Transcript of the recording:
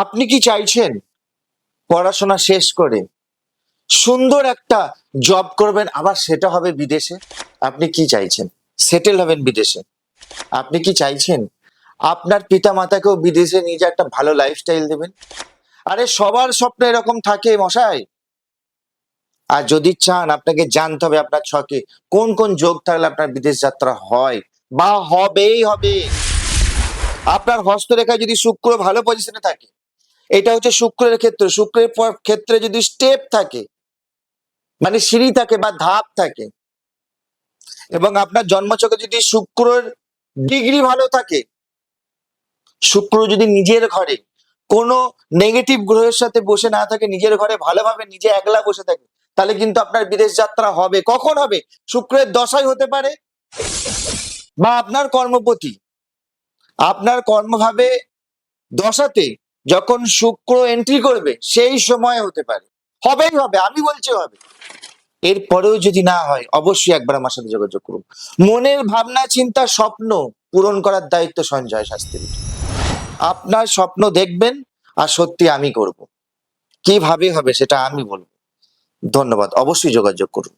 আপনি কি চাইছেন পড়াশোনা শেষ করে সুন্দর একটা জব করবেন, আবার সেটা হবে বিদেশে? আপনি কি চাইছেন সেটেল হবেন বিদেশে? আপনি কি চাইছেন আপনার পিতা মাতাকেও বিদেশে নিয়ে যে একটা ভালো লাইফস্টাইল দেবেন? আরে সবার স্বপ্ন এরকম থাকে মশাই। আর যদি চান আপনাকে জানতে হবে আপনার ছকে কোন কোন যোগ থাকলে আপনার বিদেশ যাত্রা হয় বা হবেই হবে। আপনার হস্তরেখায় যদি শুক্র ভালো পজিশনে থাকে, এটা হচ্ছে শুক্রের ক্ষেত্র, শুক্রের ক্ষেত্রে যদি স্টেপ থাকে মানে সিঁড়ি থাকে বা ধাপ থাকে, এবং আপনার জন্মছকে যদি শুক্রের ডিগ্রি ভালো থাকে, শুক্র যদি নিজের ঘরে কোনো নেগেটিভ গ্রহের সাথে বসে না থাকে, নিজের ঘরে ভালোভাবে নিজে একলা বসে থাকে, তাহলে কিন্তু আপনার বিদেশ যাত্রা হবে। কখন হবে? শুক্রের দশাই হতে পারে, বা আপনার কর্মপতি আপনার কর্মভাবে দশাতে যখন শুক্র এন্ট্রি করবে সেই সময় হতে পারে। হবেই হবে, আমি বলছি হবে। এরপরেও যদি না হয় অবশ্যই একবার আমার সাথে যোগাযোগ করুন। মনের ভাবনা চিন্তা স্বপ্ন পূরণ করার দায়িত্ব সঞ্জয় শাস্ত্রী। আপনার স্বপ্ন দেখবেন আর সত্যি আমি করব। কিভাবে হবে সেটা আমি বলবো। ধন্যবাদ, অবশ্যই যোগাযোগ করুন।